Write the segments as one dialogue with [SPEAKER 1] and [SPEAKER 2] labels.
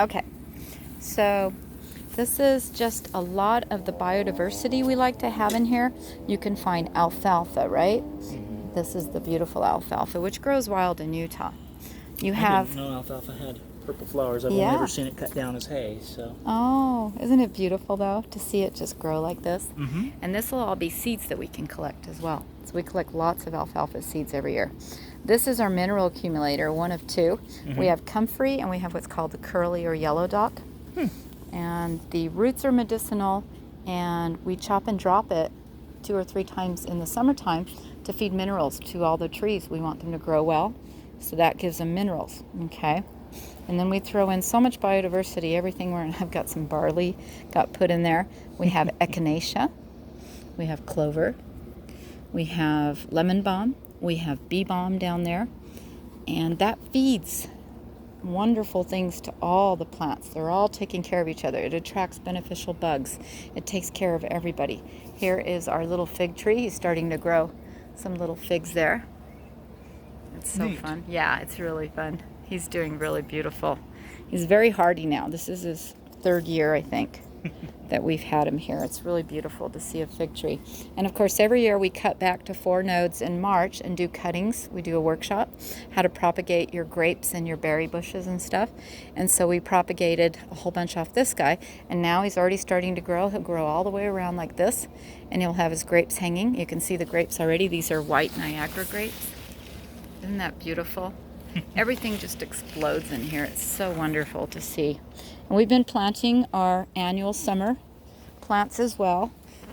[SPEAKER 1] Okay, so this is just a lot of the biodiversity we like to have in here. You can find alfalfa, right? This is the beautiful alfalfa, which grows wild in Utah. You have...
[SPEAKER 2] I didn't know alfalfa had purple flowers. I've only
[SPEAKER 1] Yeah.
[SPEAKER 2] ever seen it cut down as hay, so.
[SPEAKER 1] Oh, isn't it beautiful though to see it just grow like this?
[SPEAKER 2] Mm-hmm.
[SPEAKER 1] And this will all be seeds that we can collect as well. So we collect lots of alfalfa seeds every year. This is our mineral accumulator, one of two.
[SPEAKER 2] Mm-hmm.
[SPEAKER 1] We have comfrey and we have what's called the curly or yellow dock. And the roots are medicinal, and we chop and drop it 2 or 3 times in the summertime to feed minerals to all the trees. We want them to grow well, so that gives them minerals, okay? And then we throw in so much biodiversity, everything. I've got some barley got put in there. We have echinacea, we have clover, we have lemon balm, we have bee balm down there, and that feeds wonderful things to all the plants. They're all taking care of each other. It attracts beneficial bugs. It takes care of everybody. Here is our little fig tree. He's starting to grow some little figs there. It's so
[SPEAKER 2] Neat.
[SPEAKER 1] fun. Yeah, it's really fun. He's doing really beautiful. He's very hardy now. This is his 3rd year, I think, that we've had him here. It's really beautiful to see a fig tree. And of course, every year we cut back to 4 nodes in March and do cuttings. We do a workshop, how to propagate your grapes and your berry bushes and stuff. And so we propagated a whole bunch off this guy, and now he's already starting to grow. He'll grow all the way around like this, and he'll have his grapes hanging. You can see the grapes already. These are white Niagara grapes. Isn't that beautiful? Everything just explodes in here. It's so wonderful to see. And we've been planting our annual summer plants as well.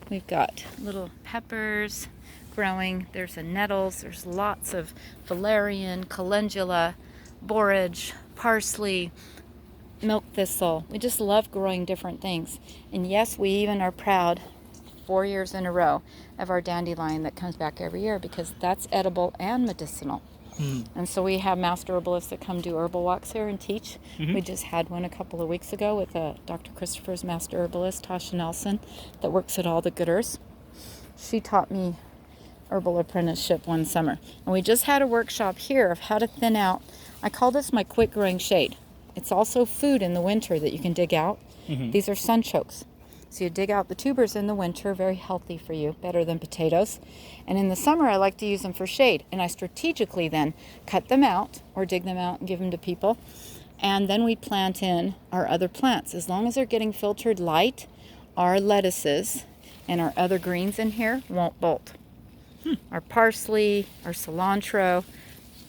[SPEAKER 1] We've got little peppers growing. There's a nettles. There's lots of valerian, calendula, borage, parsley, milk thistle. We just love growing different things. And yes, we even are proud 4 years in a row of our dandelion that comes back every year, because that's edible and medicinal. And so we have master herbalists that come do herbal walks here and teach. We just had one a couple of weeks ago with Dr. Christopher's master herbalist, Tasha Nelson, that works at All the Gooders. She taught me herbal apprenticeship one summer. And we just had a workshop here of how to thin out. I call this my quick growing shade. It's also food in the winter that you can dig out. These are sunchokes. So you dig out the tubers in the winter, very healthy for you, better than potatoes. And in the summer, I like to use them for shade. And I strategically then cut them out or dig them out and give them to people. And then we plant in our other plants. As long as they're getting filtered light, our lettuces and our other greens in here won't bolt. Our parsley, our cilantro,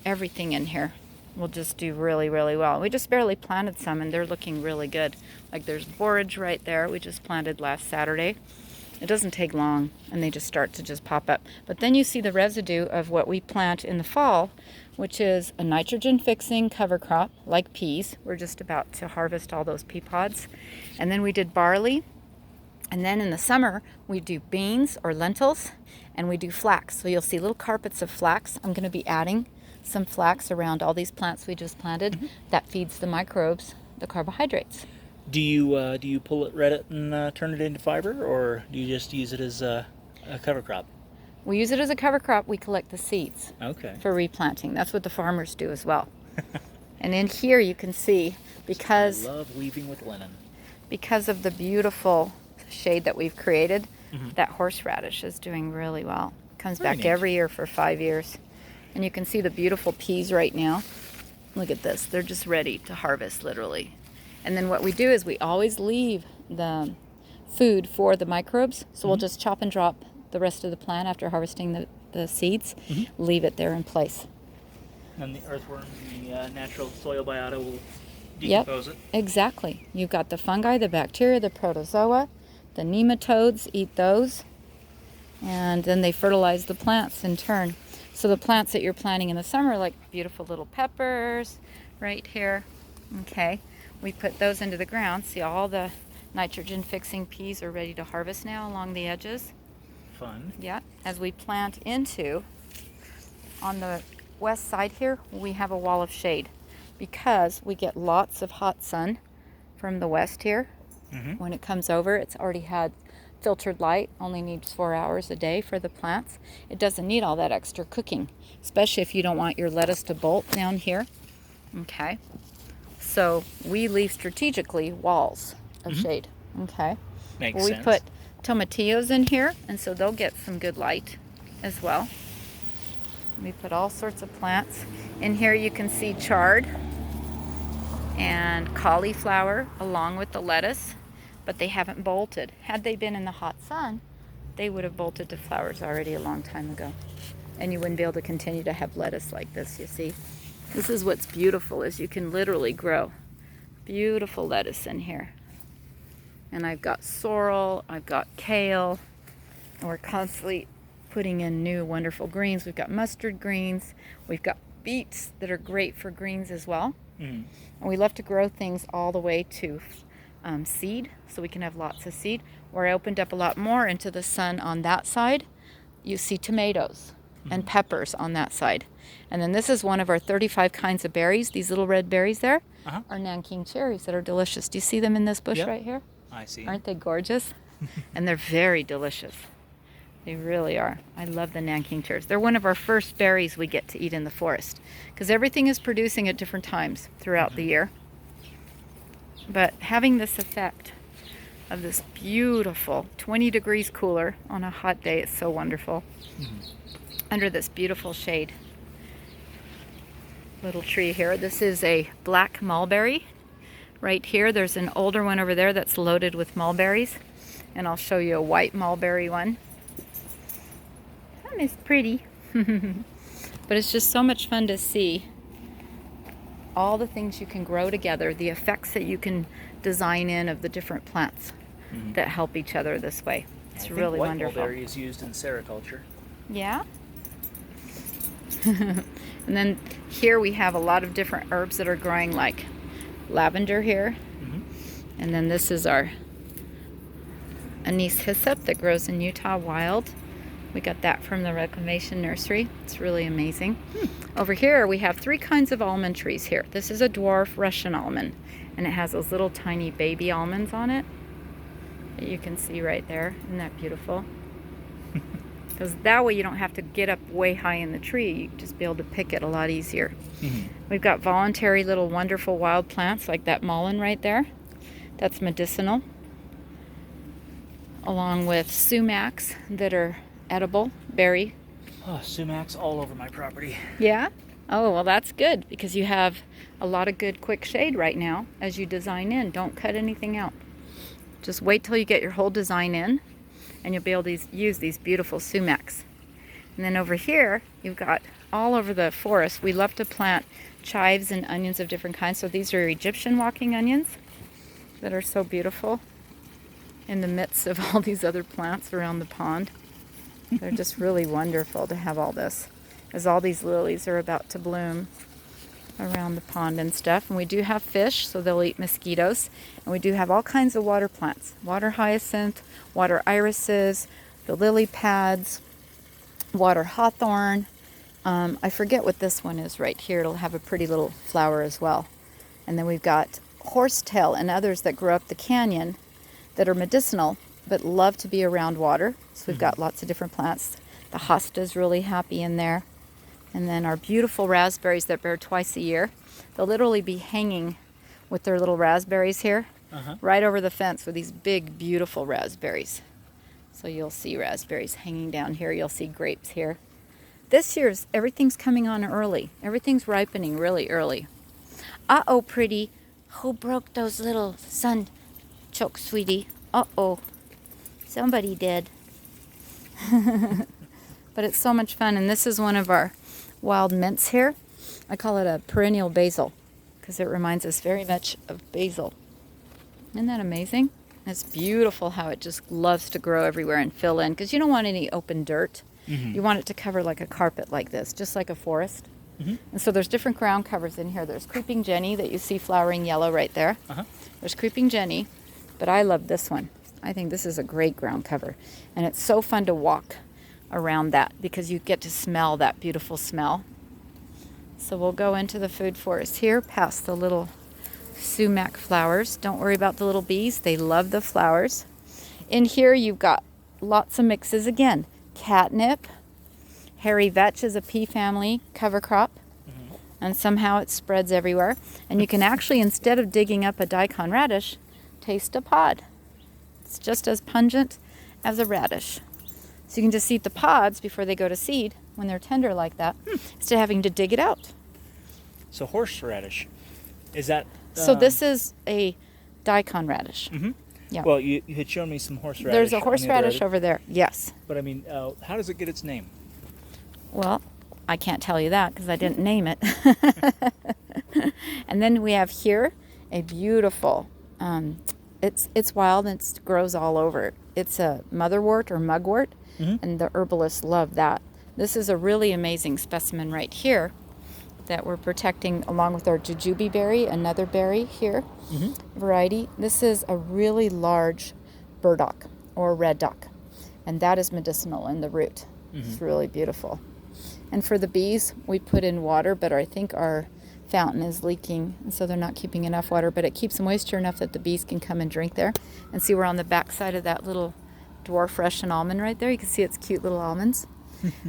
[SPEAKER 1] everything in here will just do really, really well. We just barely planted some, and they're looking really good. Like there's borage right there. We just planted last Saturday. It doesn't take long, and they just start to just pop up. But then you see the residue of what we plant in the fall, which is a nitrogen-fixing cover crop, like peas. We're just about to harvest all those pea pods. And then we did barley. And then in the summer, we do beans or lentils, and we do flax. So you'll see little carpets of flax. I'm going to be adding some flax around all these plants we just planted. That feeds the microbes the carbohydrates.
[SPEAKER 2] Do you pull it, red it, and turn it into fiber, or do you just use it as a cover crop?
[SPEAKER 1] We use it as a cover crop. We collect the seeds
[SPEAKER 2] Okay.
[SPEAKER 1] for replanting. That's what the farmers do as well. And in here you can see, because
[SPEAKER 2] I love weaving with linen.
[SPEAKER 1] Because of the beautiful shade that we've created, that horseradish is doing really well. Comes
[SPEAKER 2] Very
[SPEAKER 1] back
[SPEAKER 2] neat.
[SPEAKER 1] every year for 5 years. And you can see the beautiful peas right now. Look at this. They're just ready to harvest, literally. And then what we do is we always leave the food for the microbes. So we'll just chop and drop the rest of the plant after harvesting the seeds, leave it there in place.
[SPEAKER 2] And the earthworms and the natural soil biota will decompose it.
[SPEAKER 1] Exactly. You've got the fungi, the bacteria, the protozoa, the nematodes eat those, and then they fertilize the plants in turn. So the plants that you're planting in the summer, like beautiful little peppers right here, okay, we put those into the ground. See, all the nitrogen-fixing peas are ready to harvest now along the edges.
[SPEAKER 2] Fun.
[SPEAKER 1] Yeah, as we plant into, on the west side here, we have a wall of shade because we get lots of hot sun from the west here. When it comes over, it's already had filtered light, only needs 4 hours a day for the plants. It doesn't need all that extra cooking, especially if you don't want your lettuce to bolt down here. Okay. So we leave strategically walls of shade. Okay.
[SPEAKER 2] Makes
[SPEAKER 1] We
[SPEAKER 2] sense.
[SPEAKER 1] put tomatillos in here, and so they'll get some good light as well. We put all sorts of plants. In here you can see chard and cauliflower along with the lettuce, but they haven't bolted. Had they been in the hot sun, they would have bolted to flowers already a long time ago. And you wouldn't be able to continue to have lettuce like this, you see. This is what's beautiful, is you can literally grow beautiful lettuce in here. And I've got sorrel, I've got kale, and we're constantly putting in new wonderful greens. We've got mustard greens, we've got beets that are great for greens as well. And we love to grow things all the way to seed, so we can have lots of seed. Where I opened up a lot more into the sun on that side, you see tomatoes and peppers on that side. And then this is one of our 35 kinds of berries. These little red berries there are Nanking cherries that are delicious. Do you see them in this bush right here?
[SPEAKER 2] I see.
[SPEAKER 1] Aren't they gorgeous? And they're very delicious. They really are. I love the Nanking cherries. They're one of our first berries we get to eat in the forest, because everything is producing at different times throughout the year. But having this effect of this beautiful 20 degrees cooler on a hot day, it's so wonderful. Under this beautiful shade. Little tree here. This is a black mulberry. Right here, there's an older one over there that's loaded with mulberries. And I'll show you a white mulberry one. That is pretty. But it's just so much fun to see all the things you can grow together, the effects that you can design in of the different plants that help each other this way. It's really
[SPEAKER 2] white
[SPEAKER 1] wonderful.
[SPEAKER 2] mulberry is used in sericulture.
[SPEAKER 1] Yeah. And then here we have a lot of different herbs that are growing, like lavender here. And then this is our Anise Hyssop that grows in Utah wild. We got that from the Reclamation Nursery. It's really amazing. Over here we have 3 kinds of almond trees here. This is a dwarf Russian almond, and it has those little tiny baby almonds on it that you can see right there. Isn't that beautiful? Because that way you don't have to get up way high in the tree. You can just be able to pick it a lot easier. We've got voluntary little wonderful wild plants like that mullein right there. That's medicinal. Along with sumacs that are edible, berry.
[SPEAKER 2] Oh, sumacs all over my property.
[SPEAKER 1] Yeah? Oh, well, that's good, because you have a lot of good quick shade right now as you design in. Don't cut anything out. Just wait till you get your whole design in, and you'll be able to use these beautiful sumacs. And then over here, you've got all over the forest, we love to plant chives and onions of different kinds. So these are Egyptian walking onions that are so beautiful in the midst of all these other plants around the pond. They're just really wonderful to have all this, as all these lilies are about to bloom around the pond and stuff. And we do have fish, so they'll eat mosquitoes. And we do have all kinds of water plants. Water hyacinth, water irises, the lily pads, water hawthorn. I forget what this one is right here. It'll have a pretty little flower as well. And then we've got horsetail and others that grow up the canyon that are medicinal, but love to be around water. So we've got lots of different plants. The hosta's really happy in there. And then our beautiful raspberries that bear twice a year. They'll literally be hanging with their little raspberries here, right over the fence with these big, beautiful raspberries. So you'll see raspberries hanging down here. You'll see grapes here. This year's, everything's coming on early. Everything's ripening really early. Uh-oh, pretty. Who broke those little sun chokes, sweetie? Uh-oh. Somebody did. But it's so much fun. And this is one of our wild mints here. I call it a perennial basil because it reminds us very much of basil. Isn't that amazing? It's beautiful how it just loves to grow everywhere and fill in, because you don't want any open dirt. You want it to cover like a carpet like this, just like a forest. And so there's different ground covers in here. There's creeping jenny that you see flowering yellow right there. There's creeping jenny, but I love this one. I think this is a great ground cover. And it's so fun to walk around that because you get to smell that beautiful smell. So we'll go into the food forest here, past the little sumac flowers. Don't worry about the little bees. They love the flowers. In here you've got lots of mixes again. Catnip. Hairy vetch is a pea family cover crop. and somehow it spreads everywhere. And you can actually, instead of digging up a daikon radish, taste a pod. It's just as pungent as a radish. So you can just eat the pods before they go to seed when they're tender like that, instead of having to dig it out.
[SPEAKER 2] So horseradish, is that...
[SPEAKER 1] So this is a daikon radish.
[SPEAKER 2] Mm-hmm.
[SPEAKER 1] Yeah.
[SPEAKER 2] Well, you had shown me some horseradish.
[SPEAKER 1] There's a
[SPEAKER 2] on the
[SPEAKER 1] horseradish
[SPEAKER 2] other
[SPEAKER 1] over there, yes.
[SPEAKER 2] But I mean, how does it get its name?
[SPEAKER 1] Well, I can't tell you that because I didn't name it. And then we have here a beautiful, it's wild and it grows all over. It's a motherwort or mugwort, and the herbalists love that. This is a really amazing specimen right here that we're protecting along with our jujube berry, another berry here, variety. This is a really large burdock or red dock, and that is medicinal in the root. It's really beautiful. And for the bees, we put in water, but I think our fountain is leaking, and so they're not keeping enough water, but it keeps moisture enough that the bees can come and drink there. And see, we're on the back side of that little dwarf Russian almond right there. You can see its cute little almonds.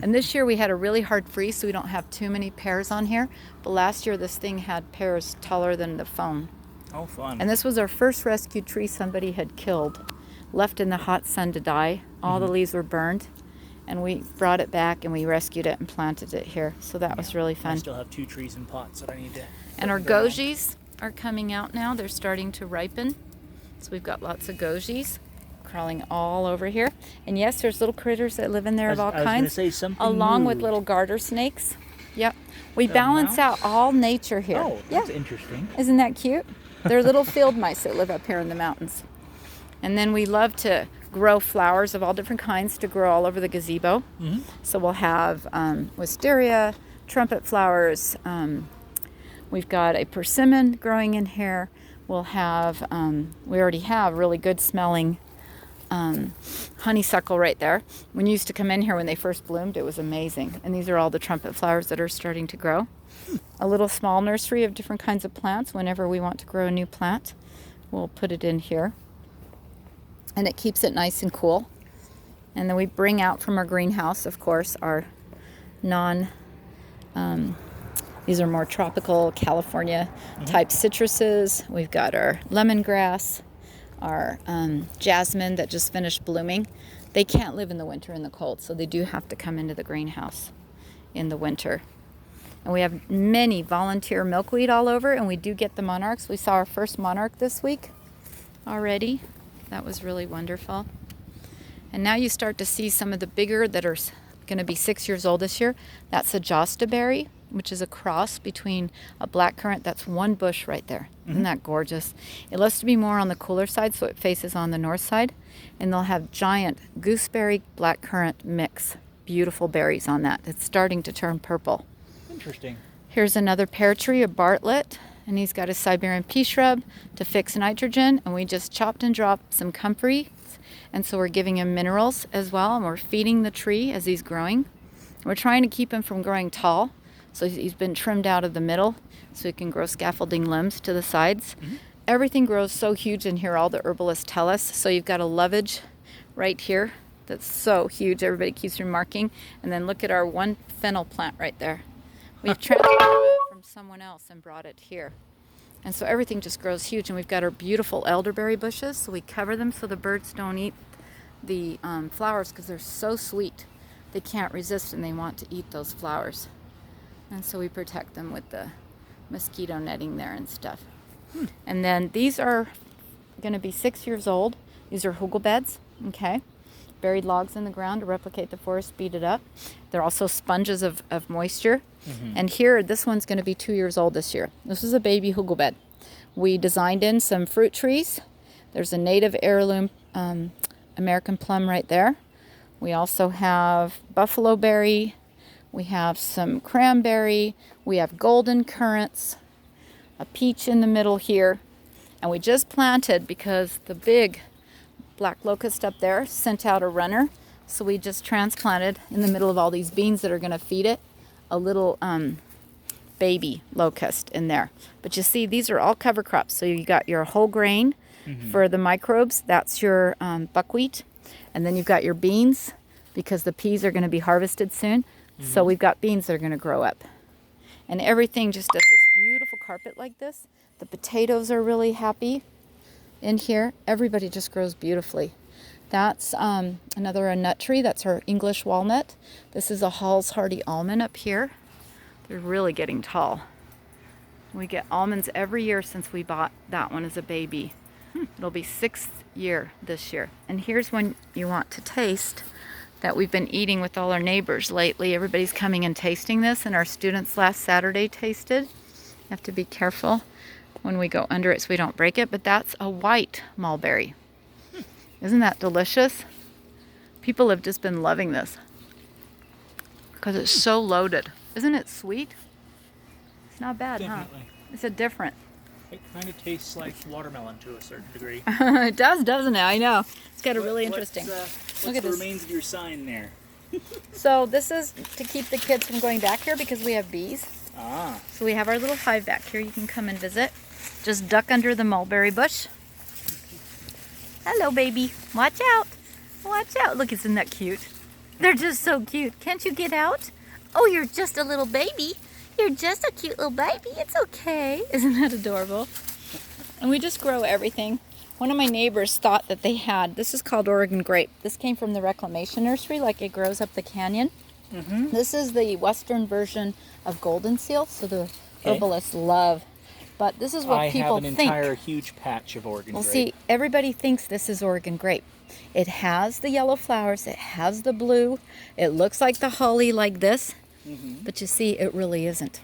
[SPEAKER 1] And this year we had a really hard freeze, so we don't have too many pears on here. But last year this thing had pears taller than the phone.
[SPEAKER 2] Oh, fun.
[SPEAKER 1] And this was our first rescued tree somebody had killed, left in the hot sun to die. All the leaves were burned. And we brought it back and we rescued it and planted it here. So that was really fun.
[SPEAKER 2] I still have 2 trees in pots that I need to...
[SPEAKER 1] And our gojis are coming out now. They're starting to ripen. So we've got lots of gojis crawling all over here. And yes, there's little critters that live in there of all kinds.
[SPEAKER 2] I was going to say something
[SPEAKER 1] along with
[SPEAKER 2] moved.
[SPEAKER 1] little garter snakes. Yep. We balance out all nature here.
[SPEAKER 2] Oh, that's interesting.
[SPEAKER 1] Isn't that cute? They're little field mice that live up here in the mountains. And then we love to grow flowers of all different kinds to grow all over the gazebo. So we'll have wisteria, trumpet flowers. We've got a persimmon growing in here. We'll have, we already have really good smelling honeysuckle right there. When you used to come in here when they first bloomed, it was amazing. And these are all the trumpet flowers that are starting to grow. A little small nursery of different kinds of plants. Whenever we want to grow a new plant, we'll put it in here. And it keeps it nice and cool. And then we bring out from our greenhouse, of course, our these are more tropical California type citruses. We've got our lemongrass, our jasmine that just finished blooming. They can't live in the winter in the cold, so they do have to come into the greenhouse in the winter. And we have many volunteer milkweed all over, and we do get the monarchs. We saw our first monarch this week already. That was really wonderful. And now you start to see some of the bigger that are going to be 6 years old this year. That's a jostaberry, which is a cross between a blackcurrant. That's one bush right there. Isn't that gorgeous? It loves to be more on the cooler side, so it faces on the north side. And they'll have giant gooseberry blackcurrant mix. Beautiful berries on that. It's starting to turn purple.
[SPEAKER 2] Interesting.
[SPEAKER 1] Here's another pear tree, a Bartlett. And he's got a Siberian Pea shrub to fix nitrogen. And we just chopped and dropped some comfrey. And so we're giving him minerals as well. And we're feeding the tree as he's growing. We're trying to keep him from growing tall. So he's been trimmed out of the middle so he can grow scaffolding limbs to the sides. Everything grows so huge in here, all the herbalists tell us. So you've got a lovage right here that's so huge. Everybody keeps remarking. And then look at our one fennel plant right there. We've transplanted it from someone else and brought it here. And so everything just grows huge. And we've got our beautiful elderberry bushes. So we cover them so the birds don't eat the flowers because they're so sweet. They can't resist and they want to eat those flowers. And so we protect them with the mosquito netting there and stuff. And then these are going to be 6 years old. These are Huggle Beds, okay? Buried logs in the ground to replicate the forest, speed it up. They're also sponges of moisture. And here, this one's going to be 2 years old this year. This is a baby Huggle Bed. We designed in some fruit trees. There's a native heirloom American plum right there. We also have buffalo berry. We have some cranberry. We have golden currants. A peach in the middle here. And we just planted because the big black locust up there sent out a runner. So we just transplanted in the middle of all these beans that are going to feed it a little baby locust in there. But you see, these are all cover crops. So you got your whole grain for the microbes. That's your buckwheat. And then you've got your beans because the peas are going to be harvested soon. So we've got beans that are going to grow up. And everything just does this beautiful carpet like this. The potatoes are really happy in here. Everybody just grows beautifully. That's another a nut tree. That's our English walnut. This is a Hall's Hardy almond up here. They're really getting tall. We get almonds every year since we bought that one as a baby. It'll be 6th year this year. And here's when you want to taste that we've been eating with all our neighbors lately. Everybody's coming and tasting this, and our students last Saturday tasted. You have to be careful when we go under it so we don't break it, but that's a white mulberry. Isn't that delicious? People have just been loving this because it's so loaded. Isn't it sweet? It's not bad,
[SPEAKER 2] Definitely.
[SPEAKER 1] huh? It's a different.
[SPEAKER 2] It kind of tastes like watermelon to a certain degree.
[SPEAKER 1] It does, doesn't it? I know. It's got a really interesting.
[SPEAKER 2] What's
[SPEAKER 1] Look at
[SPEAKER 2] the
[SPEAKER 1] this.
[SPEAKER 2] remains of your sign there?
[SPEAKER 1] So this is to keep the kids from going back here because we have bees.
[SPEAKER 2] Ah.
[SPEAKER 1] So we have our little hive back here. You can come and visit. Just duck under the mulberry bush. Hello, baby. Watch out. Watch out. Look, isn't that cute? They're just so cute. Can't you get out? Oh, you're just a little baby. You're just a cute little baby. It's okay. Isn't that adorable? And we just grow everything. One of my neighbors thought that they had, this is called Oregon Grape. This came from the reclamation nursery, like it grows up the canyon.
[SPEAKER 2] Mm-hmm.
[SPEAKER 1] This is the western version of golden seal, so the herbalists love. But this is what people think.
[SPEAKER 2] I have an entire huge patch of Oregon
[SPEAKER 1] Well,
[SPEAKER 2] grape.
[SPEAKER 1] see, everybody thinks this is Oregon Grape. It has the yellow flowers, it has the blue, it looks like the holly like this, but you see, it really isn't.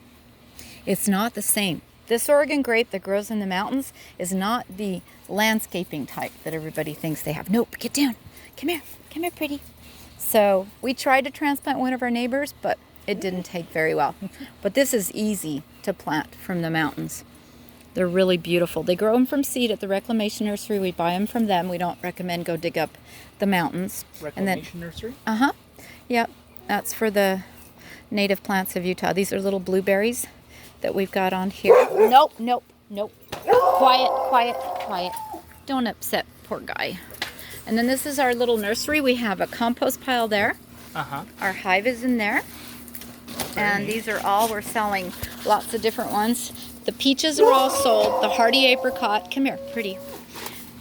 [SPEAKER 1] It's not the same. This Oregon Grape that grows in the mountains is not the landscaping type that everybody thinks they have. Nope, get down. Come here, pretty. So we tried to transplant one of our neighbors, but it didn't take very well. But this is easy to plant from the mountains. They're really beautiful. They grow them from seed at the reclamation nursery. We buy them from them. We don't recommend go dig up the mountains.
[SPEAKER 2] Reclamation nursery?
[SPEAKER 1] Uh-huh. Yep. That's for the native plants of Utah. These are little blueberries that we've got on here. Nope. Quiet. Don't upset poor guy. And then this is our little nursery. We have a compost pile there.
[SPEAKER 2] Uh-huh.
[SPEAKER 1] Our hive is in there. And these are all, we're selling lots of different ones. The peaches are all sold. The hardy apricot, come here, pretty.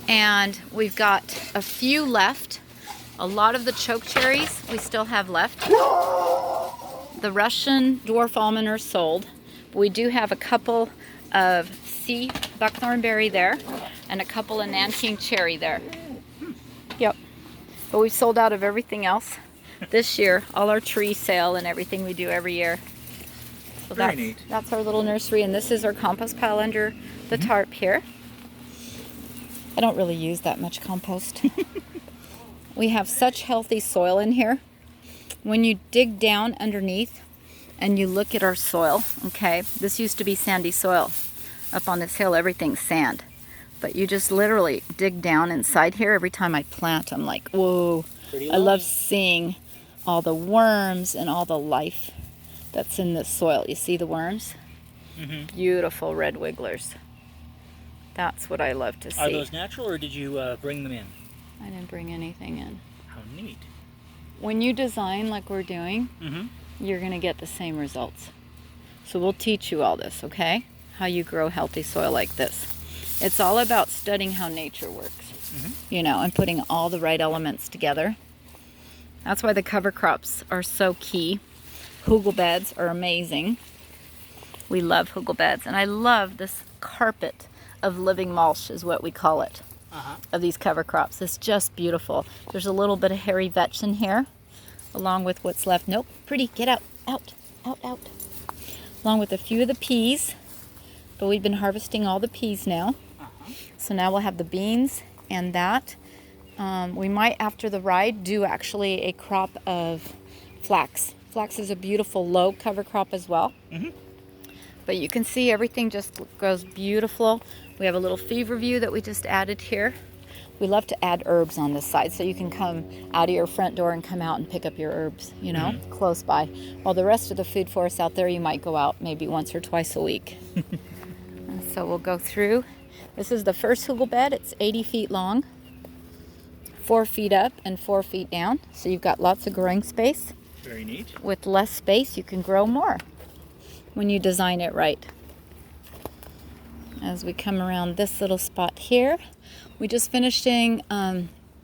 [SPEAKER 1] And we've got a few left. A lot of the choke cherries we still have left. The Russian dwarf almond are sold. But we do have a couple of sea buckthorn berry there and a couple of Nanking cherry there. Yep. But we've sold out of everything else this year. All our tree sale and everything we do every year. So
[SPEAKER 2] Very neat.
[SPEAKER 1] That's our little nursery, and this is our compost pile under the tarp here. I don't really use that much compost. We have such healthy soil in here. When you dig down underneath and you look at our soil, okay, this used to be sandy soil. Up on this hill, everything's sand. But you just literally dig down inside here. Every time I plant, I'm like, whoa. I love seeing all the worms and all the life that's in this soil. You see the worms? Beautiful red wigglers. That's what I love to see.
[SPEAKER 2] Are those natural, or did you bring them in?
[SPEAKER 1] I didn't bring anything in.
[SPEAKER 2] How neat.
[SPEAKER 1] When you design like we're doing, you're going to get the same results. So we'll teach you all this, okay? How you grow healthy soil like this. It's all about studying how nature works, you know, and putting all the right elements together. That's why the cover crops are so key. Huggle Beds are amazing. We love Huggle Beds, and I love this carpet of living mulch is what we call it, of these cover crops. It's just beautiful. There's a little bit of hairy vetch in here, along with what's left. Nope, pretty, get out. Along with a few of the peas, but we've been harvesting all the peas now. So now we'll have the beans and that. We might, after the ride, do actually a crop of flax. Flax is a beautiful low cover crop as well. But you can see everything just grows beautiful. We have a little fever view that we just added here. We love to add herbs on this side, so you can come out of your front door and come out and pick up your herbs, you know, close by. While the rest of the food forest out there, you might go out maybe once or twice a week. And so we'll go through. This is the first Huggle bed. It's 80 feet long, 4 feet up and 4 feet down. So you've got lots of growing space.
[SPEAKER 2] Very neat.
[SPEAKER 1] With less space, you can grow more. when you design it right. As we come around this little spot here, we just finishing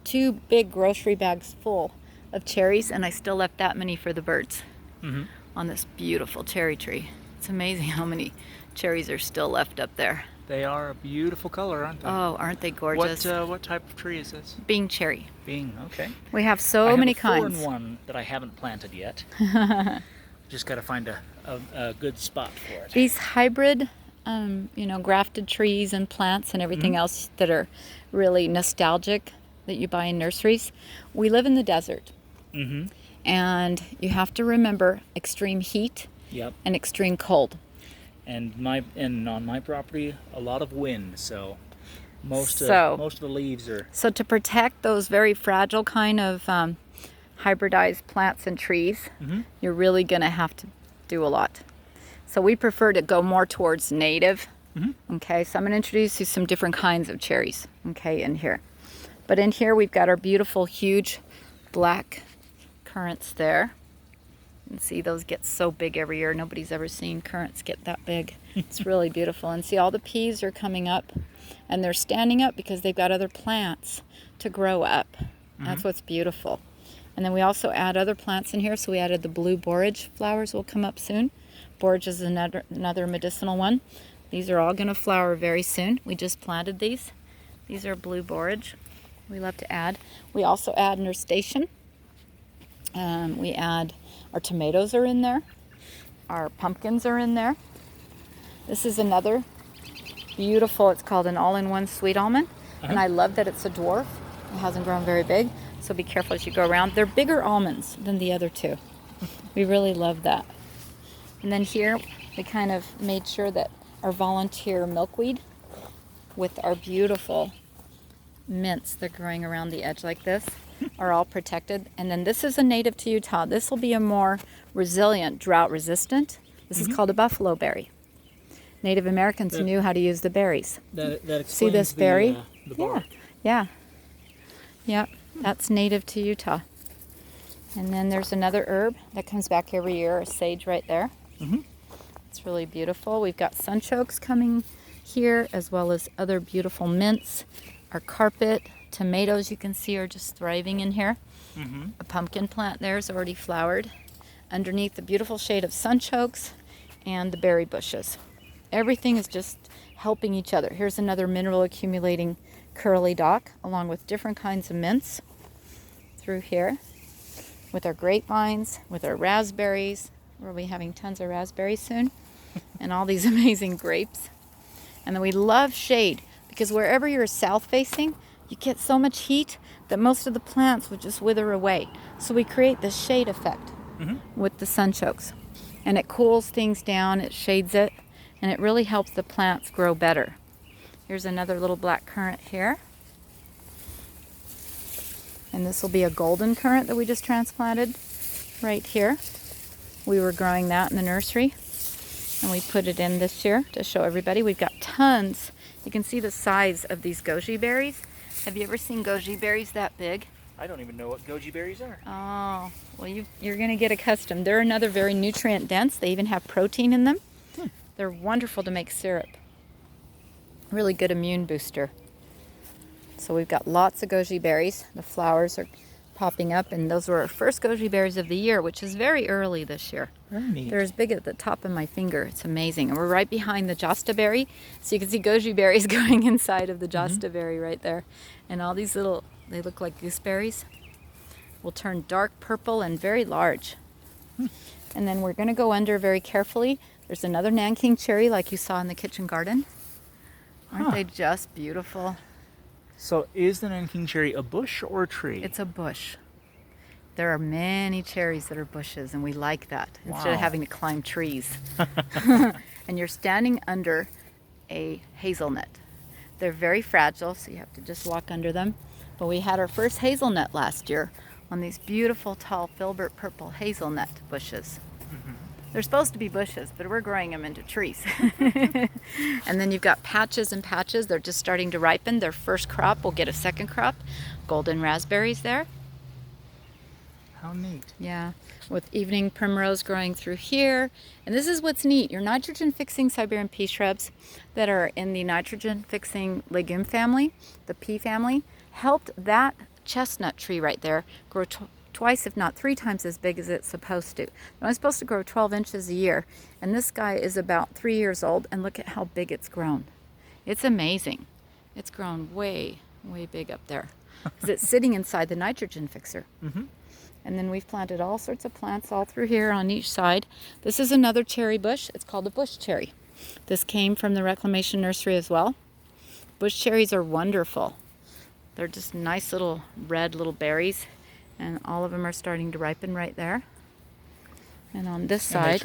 [SPEAKER 1] 2 big grocery bags full of cherries, and I still left that many for the birds on this beautiful cherry tree. It's amazing how many cherries are still left up there.
[SPEAKER 2] They are a beautiful color, aren't they?
[SPEAKER 1] Oh, aren't they gorgeous?
[SPEAKER 2] What type of tree is this?
[SPEAKER 1] Bing cherry.
[SPEAKER 2] Bing, okay.
[SPEAKER 1] We have so many kinds.
[SPEAKER 2] I have a foreign one that I haven't planted yet. Just got to find a good spot for it.
[SPEAKER 1] These hybrid, grafted trees and plants and everything else that are really nostalgic that you buy in nurseries. We live in the desert. And you have to remember extreme heat and extreme cold.
[SPEAKER 2] And on my property, a lot of wind, so most of the leaves are...
[SPEAKER 1] So to protect those very fragile kind of hybridized plants and trees, you're really going to have to do a lot. So we prefer to go more towards native. Okay, so I'm going to introduce you some different kinds of cherries, okay, in here. But in here we've got our beautiful, huge black currants there. And see, those get so big every year. Nobody's ever seen currants get that big. It's really beautiful. And see, all the peas are coming up, and they're standing up because they've got other plants to grow up. That's what's beautiful. And then we also add other plants in here. So we added the blue borage flowers will come up soon. Borage is another medicinal one. These are all going to flower very soon. We just planted these. These are blue borage. We love to add. We also add nasturtium. We add... Our tomatoes are in there. Our pumpkins are in there. This is another beautiful, it's called an all-in-one sweet almond. And I love that it's a dwarf. It hasn't grown very big, so be careful as you go around. They're bigger almonds than the other two. We really love that. And then here, we kind of made sure that our volunteer milkweed with our beautiful mints, they're growing around the edge like this, are all protected. And then this is a native to Utah. This will be a more resilient, drought resistant. This is called a buffalo berry. Native Americans knew how to use the berries.
[SPEAKER 2] That explains
[SPEAKER 1] see this berry?
[SPEAKER 2] The bark.
[SPEAKER 1] Yeah. That's native to Utah. And then there's another herb that comes back every year, a sage right there. It's really beautiful. We've got sunchokes coming here, as well as other beautiful mints. Our carpet, tomatoes you can see are just thriving in here. A pumpkin plant there is already flowered underneath the beautiful shade of sunchokes and the berry bushes. Everything is just helping each other. Here's another mineral accumulating curly dock along with different kinds of mints through here with our grapevines, with our raspberries. We'll be having tons of raspberries soon and all these amazing grapes. And then we love shade because wherever you're south facing, you get so much heat that most of the plants would just wither away. So we create this shade effect with the sunchokes. And it cools things down, it shades it, and it really helps the plants grow better. Here's another little black currant here. And this will be a golden currant that we just transplanted right here. We were growing that in the nursery, and we put it in this year to show everybody. We've got tons. You can see the size of these goji berries. Have you ever seen goji berries that big?
[SPEAKER 2] I don't even know what goji berries are.
[SPEAKER 1] Oh, well, you're going to get accustomed. They're another very nutrient dense. They even have protein in them. They're wonderful to make syrup. Really good immune booster. So we've got lots of goji berries. The flowers are popping up, and those were our first goji berries of the year, which is very early this year.
[SPEAKER 2] Very neat.
[SPEAKER 1] They're as big at the top of my finger. It's amazing. And we're right behind the josta berry, so you can see goji berries going inside of the josta berry right there. And all these little, they look like gooseberries, will turn dark purple and very large. And then we're going to go under very carefully. There's another Nanking cherry like you saw in the kitchen garden. Aren't they just beautiful?
[SPEAKER 2] So is the Nanking cherry a bush or a tree?
[SPEAKER 1] It's a bush. There are many cherries that are bushes, and we like that instead of having to climb trees. And you're standing under a hazelnut. They're very fragile, so you have to just walk under them. But we had our first hazelnut last year on these beautiful, tall, filbert purple hazelnut bushes. They're supposed to be bushes, but we're growing them into trees. And then you've got patches and patches. They're just starting to ripen. Their first crop will get a second crop. Golden raspberries there.
[SPEAKER 2] how neat.
[SPEAKER 1] Yeah, with evening primrose growing through here. And this is what's neat. Your nitrogen-fixing Siberian pea shrubs that are in the nitrogen-fixing legume family, the pea family, helped that chestnut tree right there grow twice, if not 3 times as big as it's supposed to. Now, it's supposed to grow 12 inches a year, and this guy is about 3 years old, and look at how big it's grown. It's amazing. It's grown way, way big up there because it's sitting inside the nitrogen fixer.
[SPEAKER 2] Mm-hmm.
[SPEAKER 1] And then we've planted all sorts of plants all through here on each side. This is another cherry bush. It's called a bush cherry. This came from the reclamation nursery as well. Bush cherries are wonderful. They're just nice little red little berries, and all of them are starting to ripen right there. And on this side,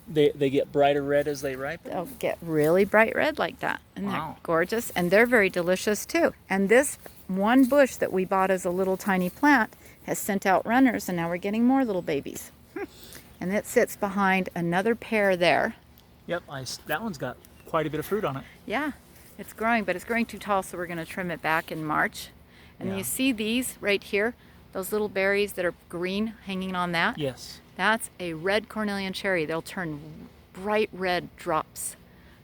[SPEAKER 2] they get brighter red as they ripen?
[SPEAKER 1] they'll get really bright red like that. And
[SPEAKER 2] Wow.
[SPEAKER 1] they're gorgeous, and they're very delicious too. And this one bush that we bought as a little tiny plant has sent out runners, and now we're getting more little babies. And it sits behind another pair there.
[SPEAKER 2] Yep, that one's got quite a bit of fruit on it.
[SPEAKER 1] Yeah, it's growing, but it's growing too tall, so we're going to trim it back in March. And
[SPEAKER 2] Yeah.
[SPEAKER 1] you see these right here, those little berries that are green hanging on that?
[SPEAKER 2] Yes.
[SPEAKER 1] That's a red Cornelian cherry. They'll turn bright red drops.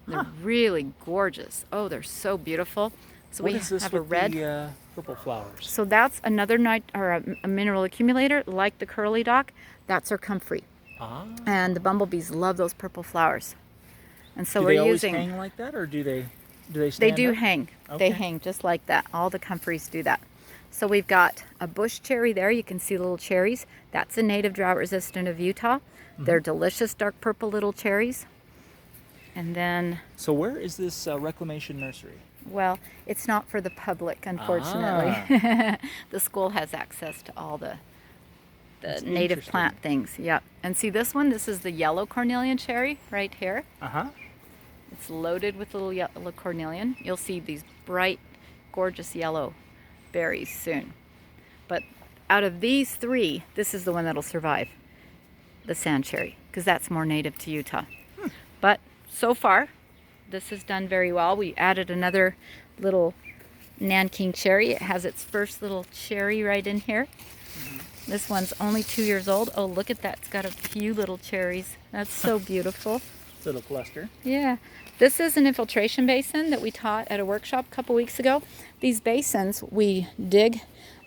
[SPEAKER 1] They're
[SPEAKER 2] Huh.
[SPEAKER 1] really gorgeous. Oh, they're so beautiful. So
[SPEAKER 2] What
[SPEAKER 1] we
[SPEAKER 2] is this
[SPEAKER 1] have
[SPEAKER 2] with
[SPEAKER 1] a red.
[SPEAKER 2] the purple flowers?
[SPEAKER 1] So that's another a mineral accumulator like the curly dock. That's our comfrey.
[SPEAKER 2] Ah.
[SPEAKER 1] And the bumblebees love those purple flowers. And so
[SPEAKER 2] Do
[SPEAKER 1] we're
[SPEAKER 2] they always
[SPEAKER 1] using.
[SPEAKER 2] hang like that, or do they
[SPEAKER 1] They
[SPEAKER 2] stand
[SPEAKER 1] do
[SPEAKER 2] up?
[SPEAKER 1] hang.
[SPEAKER 2] Okay.
[SPEAKER 1] They hang just like that. All the comfreys do that. So we've got a bush cherry there. You can see little cherries. That's a native drought resistant of Utah. They're delicious dark purple little cherries. And then,
[SPEAKER 2] So where is this reclamation nursery?
[SPEAKER 1] well, it's not for the public, unfortunately. The school has access to all the
[SPEAKER 2] That's
[SPEAKER 1] native
[SPEAKER 2] interesting.
[SPEAKER 1] plant things. Yep. And see this one? This is the yellow Cornelian cherry right here.
[SPEAKER 2] Uh-huh.
[SPEAKER 1] It's loaded with little yellow cornelian. You'll see these bright, gorgeous yellow berries soon. But out of these 3, this is the one that'll survive, the sand cherry, because that's more native to Utah. But so far, this has done very well. We added another little Nanking cherry. It has its first little cherry right in here. This one's only 2 years old. Oh, look at that. It's got a few little cherries. That's so beautiful.
[SPEAKER 2] Little cluster.
[SPEAKER 1] Yeah. This is an infiltration basin that we taught at a workshop a couple weeks ago. These basins, we dig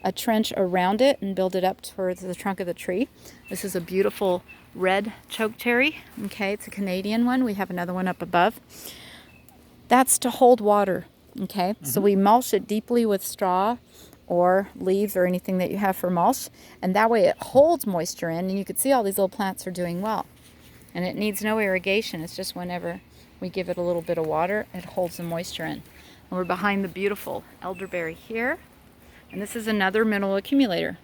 [SPEAKER 1] a trench around it and build it up towards the trunk of the tree. This is a beautiful red chokecherry. Okay, it's a Canadian one. We have another one up above. That's to hold water. Okay, so we mulch it deeply with straw or leaves or anything that you have for mulch, and that way it holds moisture in, and you can see all these little plants are doing well. And it needs no irrigation. It's just whenever we give it a little bit of water, it holds the moisture in. And we're behind the beautiful elderberry here. And this is another mineral accumulator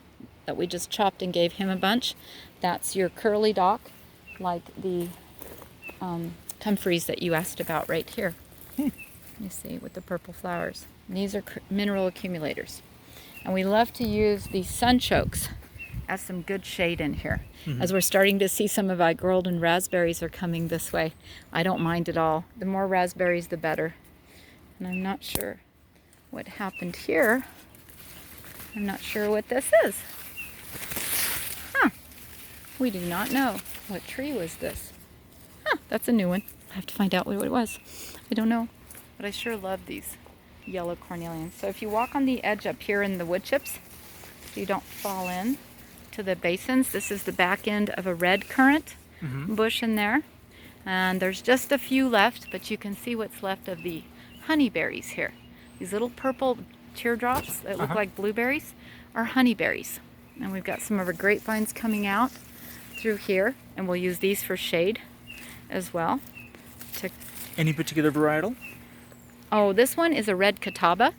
[SPEAKER 1] that we just chopped and gave him a bunch. That's your curly dock, like the comfreys that you asked about right here. You see, with the purple flowers. And these are mineral accumulators. And we love to use these sunchokes as some good shade in here. As we're starting to see some of our golden raspberries are coming this way. I don't mind at all. The more raspberries, the better. And I'm not sure what happened here. I'm not sure what this is. Huh. We do not know. What tree was this? Huh, that's a new one. I have to find out what it was. I don't know. But I sure love these yellow cornelians. So if you walk on the edge up here in the wood chips, so you don't fall in to the basins, this is the back end of a red currant bush in there. And there's just a few left, but you can see what's left of the honeyberries here. These little purple teardrops that look like blueberries are honeyberries. And we've got some of our grapevines coming out through here, and we'll use these for shade as well.
[SPEAKER 2] Any particular varietal?
[SPEAKER 1] Oh, this one is a red catawba.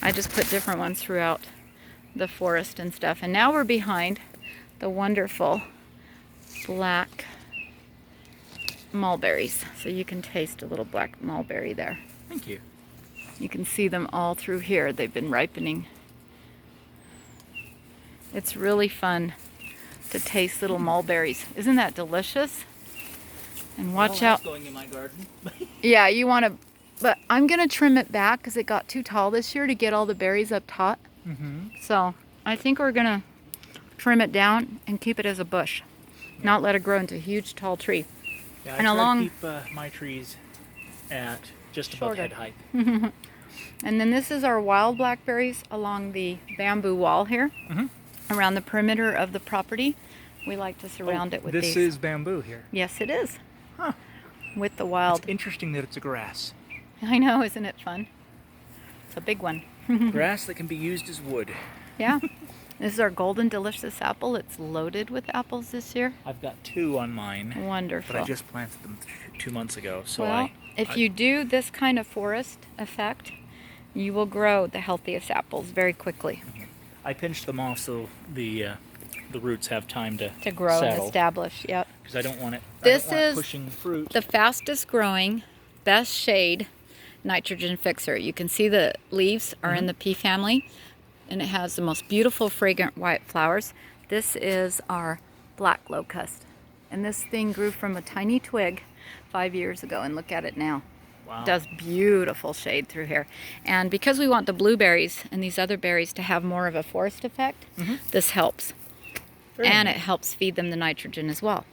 [SPEAKER 1] I just put different ones throughout the forest and stuff. And now we're behind the wonderful black mulberries. So you can taste a little black mulberry there.
[SPEAKER 2] Thank you.
[SPEAKER 1] You can see them all through here. They've been ripening. It's really fun to taste little mulberries. Isn't that delicious? And watch out.
[SPEAKER 2] Going in my garden.
[SPEAKER 1] Yeah, you want to, but I'm going to trim it back because it got too tall this year to get all the berries up top. So I think we're going to trim it down and keep it as a bush, not let it grow into a huge tall tree.
[SPEAKER 2] Yeah, I
[SPEAKER 1] And
[SPEAKER 2] try
[SPEAKER 1] along-
[SPEAKER 2] to keep my trees at just above
[SPEAKER 1] Shorter.
[SPEAKER 2] head height.
[SPEAKER 1] And then this is our wild blackberries along the bamboo wall here, around the perimeter of the property. We like to surround it with
[SPEAKER 2] this
[SPEAKER 1] these.
[SPEAKER 2] is bamboo here.
[SPEAKER 1] Yes, it is.
[SPEAKER 2] Huh.
[SPEAKER 1] With the wild.
[SPEAKER 2] It's interesting that it's a grass.
[SPEAKER 1] I know, isn't it fun? It's a big one.
[SPEAKER 2] Grass that can be used as wood.
[SPEAKER 1] Yeah. This is our golden delicious apple. It's loaded with apples this year.
[SPEAKER 2] I've got 2 on mine,
[SPEAKER 1] Wonderful.
[SPEAKER 2] but I just planted them 2 months ago. So
[SPEAKER 1] well, if you do this kind of forest effect, you will grow the healthiest apples very quickly.
[SPEAKER 2] I pinched them off so the roots have time to
[SPEAKER 1] Grow and
[SPEAKER 2] settle,
[SPEAKER 1] establish. Yep.
[SPEAKER 2] because I don't want it.
[SPEAKER 1] This
[SPEAKER 2] I don't want
[SPEAKER 1] is
[SPEAKER 2] it pushing fruit.
[SPEAKER 1] The fastest growing, best shade nitrogen fixer. You can see the leaves are in the pea family, and it has the most beautiful fragrant white flowers. This is our black locust, and this thing grew from a tiny twig 5 years ago, and look at it now.
[SPEAKER 2] Wow.
[SPEAKER 1] Does beautiful shade through here. And because we want the blueberries and these other berries to have more of a forest effect, this helps.
[SPEAKER 2] Very
[SPEAKER 1] And
[SPEAKER 2] nice.
[SPEAKER 1] it helps feed them the nitrogen as well.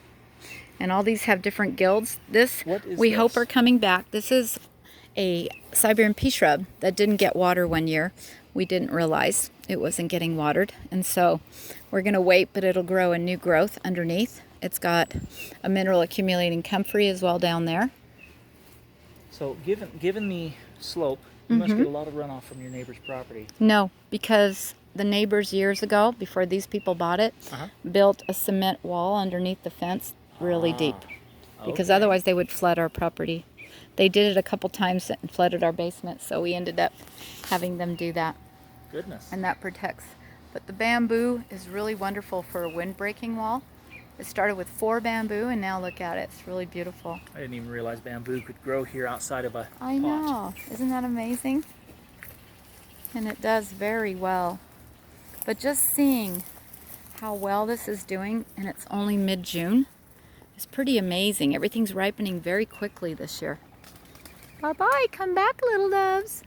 [SPEAKER 1] And all these have different gilds. This,
[SPEAKER 2] What is
[SPEAKER 1] we hope
[SPEAKER 2] this?
[SPEAKER 1] are coming back. This is a Siberian pea shrub that didn't get water one year. We didn't realize it wasn't getting watered. And so we're going to wait, but it'll grow a new growth underneath. It's got a mineral accumulating comfrey as well down there.
[SPEAKER 2] So given the slope, you must get a lot of runoff from your neighbor's property.
[SPEAKER 1] No, because the neighbors years ago, before these people bought it, built a cement wall underneath the fence really deep. Because
[SPEAKER 2] Okay.
[SPEAKER 1] otherwise they would flood our property. They did it a couple times and flooded our basement, so we ended up having them do that.
[SPEAKER 2] Goodness.
[SPEAKER 1] And that protects. But the bamboo is really wonderful for a wind-breaking wall. It started with 4 bamboo, and now look at it. It's really beautiful.
[SPEAKER 2] I didn't even realize bamboo could grow here outside of a
[SPEAKER 1] I
[SPEAKER 2] pot.
[SPEAKER 1] know. Isn't that amazing? And it does very well. But just seeing how well this is doing, and it's only mid-June, is pretty amazing. Everything's ripening very quickly this year. Bye-bye. Come back, little doves.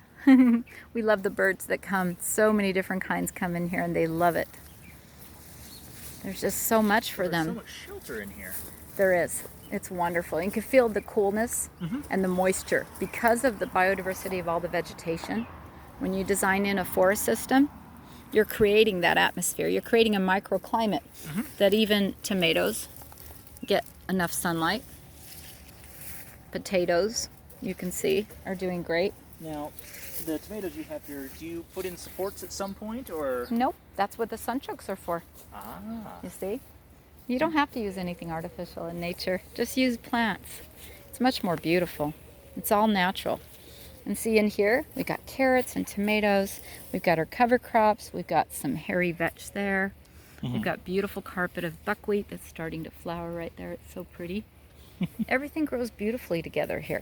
[SPEAKER 1] We love the birds that come. So many different kinds come in here, and they love it. There's just so much for
[SPEAKER 2] There's
[SPEAKER 1] them.
[SPEAKER 2] so much shelter in here.
[SPEAKER 1] There is. It's wonderful. You can feel the coolness and the moisture because of the biodiversity of all the vegetation. When you design in a forest system, you're creating that atmosphere. You're creating a microclimate that even tomatoes get enough sunlight. Potatoes, you can see, are doing great.
[SPEAKER 2] Now, the tomatoes you have here, do you put in supports at some point, or?
[SPEAKER 1] Nope, that's what the sunchokes are for.
[SPEAKER 2] Ah.
[SPEAKER 1] You see? You don't have to use anything artificial in nature. Just use plants. It's much more beautiful. It's all natural. And see in here, we got carrots and tomatoes. We've got our cover crops. We've got some hairy vetch there. We've got beautiful carpet of buckwheat that's starting to flower right there. It's so pretty. Everything grows beautifully together here.